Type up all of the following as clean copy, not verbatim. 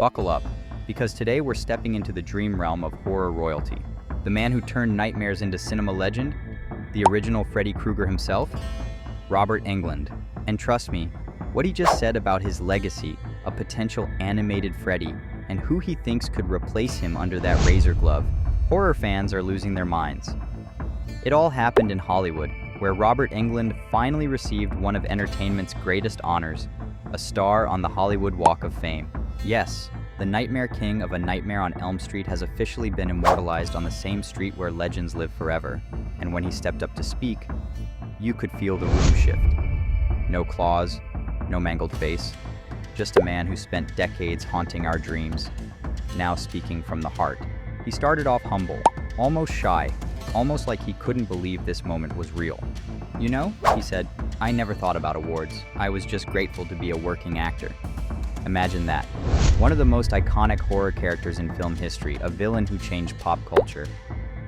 Buckle up, because today we're stepping into the dream realm of horror royalty. The man who turned nightmares into cinema legend, the original Freddy Krueger himself, Robert Englund. And trust me, what he just said about his legacy, a potential animated Freddy, and who he thinks could replace him under that razor glove, horror fans are losing their minds. It all happened in Hollywood, where Robert Englund finally received one of entertainment's greatest honors, a star on the Hollywood Walk of Fame. Yes, the Nightmare King of A Nightmare on Elm Street has officially been immortalized on the same street where legends live forever, and when he stepped up to speak, you could feel the room shift. No claws, no mangled face, just a man who spent decades haunting our dreams, now speaking from the heart. He started off humble, almost shy, almost like he couldn't believe this moment was real. "You know," he said, "I never thought about awards. I was just grateful to be a working actor." Imagine that. One of the most iconic horror characters in film history, a villain who changed pop culture,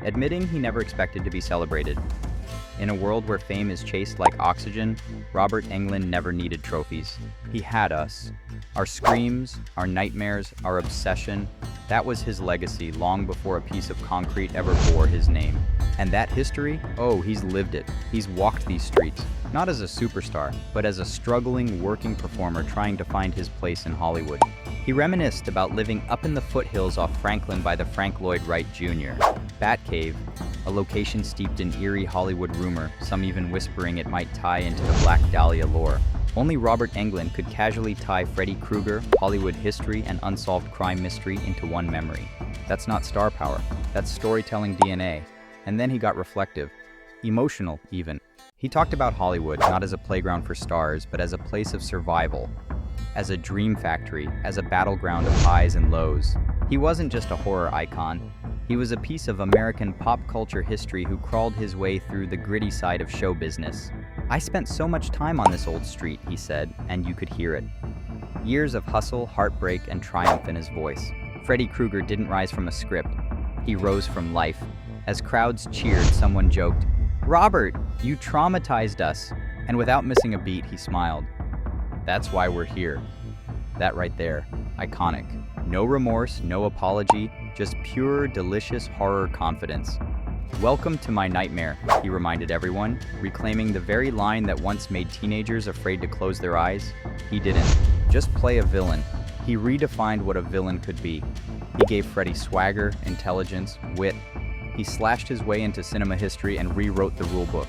admitting he never expected to be celebrated. In a world where fame is chased like oxygen, Robert Englund never needed trophies. He had us. Our screams, our nightmares, our obsession, that was his legacy long before a piece of concrete ever bore his name. And that history? Oh, he's lived it. He's walked these streets, not as a superstar, but as a struggling, working performer trying to find his place in Hollywood. He reminisced about living up in the foothills off Franklin by the Frank Lloyd Wright Jr. Batcave, a location steeped in eerie Hollywood rumor, some even whispering it might tie into the Black Dahlia lore. Only Robert Englund could casually tie Freddy Krueger, Hollywood history, and unsolved crime mystery into one memory. That's not star power, that's storytelling DNA. And then he got reflective, emotional even. He talked about Hollywood not as a playground for stars, but as a place of survival, as a dream factory, as a battleground of highs and lows. He wasn't just a horror icon. He was a piece of American pop culture history who crawled his way through the gritty side of show business. "I spent so much time on this old street," he said, and you could hear it. Years of hustle, heartbreak, and triumph in his voice. Freddy Krueger didn't rise from a script. He rose from life. As crowds cheered, someone joked, "Robert, you traumatized us." And without missing a beat, he smiled. That's why we're here. That right there, iconic. No remorse, no apology, just pure, delicious horror confidence. "Welcome to my nightmare," he reminded everyone, reclaiming the very line that once made teenagers afraid to close their eyes. He didn't just play a villain. He redefined what a villain could be. He gave Freddy swagger, intelligence, wit. He slashed his way into cinema history and rewrote the rulebook.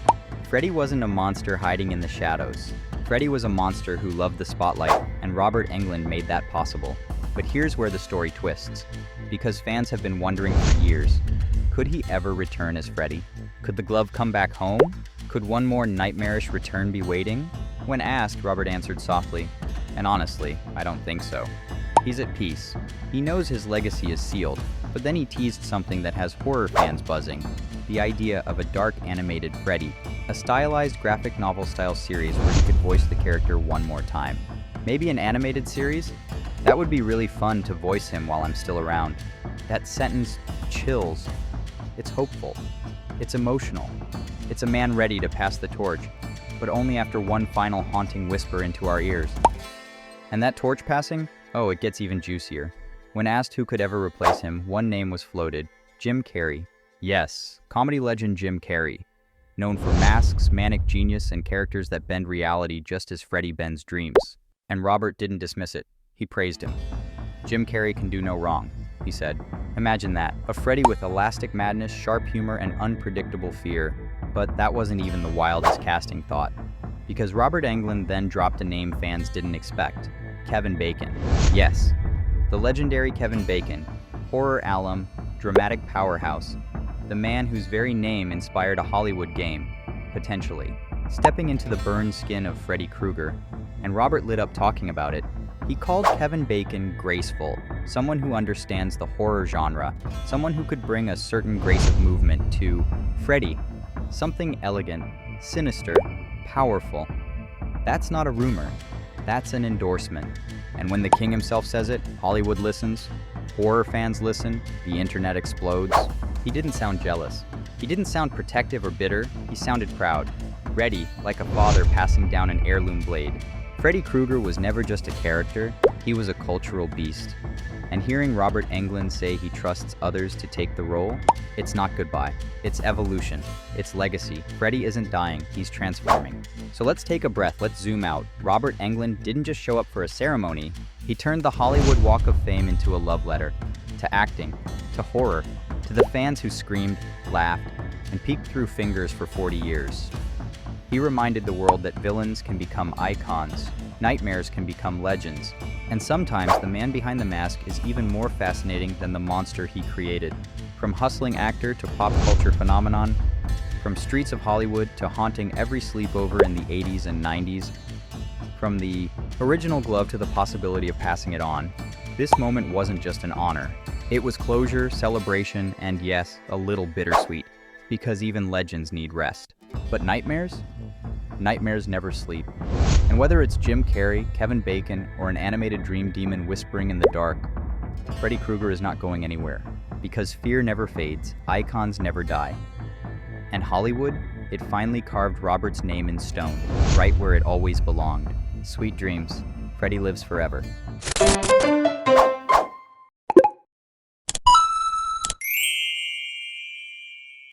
Freddy wasn't a monster hiding in the shadows. Freddy was a monster who loved the spotlight, and Robert Englund made that possible. But here's where the story twists, because fans have been wondering for years, could he ever return as Freddy? Could the glove come back home? Could one more nightmarish return be waiting? When asked, Robert answered softly, and honestly, I don't think so. He's at peace. He knows his legacy is sealed, but then he teased something that has horror fans buzzing, the idea of a dark animated Freddy, a stylized graphic novel-style series where he could voice the character one more time. Maybe an animated series? That would be really fun to voice him while I'm still around. That sentence chills. It's hopeful. It's emotional. It's a man ready to pass the torch, but only after one final haunting whisper into our ears. And that torch passing? Oh, it gets even juicier. When asked who could ever replace him, one name was floated: Jim Carrey. Yes, comedy legend Jim Carrey. Known for masks, manic genius, and characters that bend reality just as Freddy bends dreams. And Robert didn't dismiss it. He praised him. "Jim Carrey can do no wrong," he said. Imagine that, a Freddy with elastic madness, sharp humor, and unpredictable fear. But that wasn't even the wildest casting thought. Because Robert Englund then dropped a name fans didn't expect: Kevin Bacon. Yes, the legendary Kevin Bacon, horror alum, dramatic powerhouse, the man whose very name inspired a Hollywood game, potentially. Stepping into the burned skin of Freddy Krueger, and Robert lit up talking about it. He called Kevin Bacon graceful, someone who understands the horror genre, someone who could bring a certain grace of movement to Freddy, something elegant, sinister, powerful. That's not a rumor, that's an endorsement. And when the king himself says it, Hollywood listens, horror fans listen, the internet explodes. He didn't sound jealous. He didn't sound protective or bitter, he sounded proud, ready, like a father passing down an heirloom blade. Freddy Krueger was never just a character, He was a cultural beast. And hearing Robert Englund say he trusts others to take the role, it's not goodbye. It's evolution. It's legacy. Freddy isn't dying, he's transforming. So let's take a breath, let's zoom out. Robert Englund didn't just show up for a ceremony, he turned the Hollywood Walk of Fame into a love letter. To acting, to horror, to the fans who screamed, laughed, and peeked through fingers for 40 years. He reminded the world that villains can become icons, nightmares can become legends, and sometimes the man behind the mask is even more fascinating than the monster he created. From hustling actor to pop culture phenomenon, from streets of Hollywood to haunting every sleepover in the 80s and 90s, from the original glove to the possibility of passing it on, this moment wasn't just an honor. It was closure, celebration, and yes, a little bittersweet, because even legends need rest. But nightmares? Nightmares never sleep. And whether it's Jim Carrey, Kevin Bacon, or an animated dream demon whispering in the dark, Freddy Krueger is not going anywhere. Because fear never fades, icons never die. And Hollywood, it finally carved Robert's name in stone, right where it always belonged. Sweet dreams. Freddy lives forever.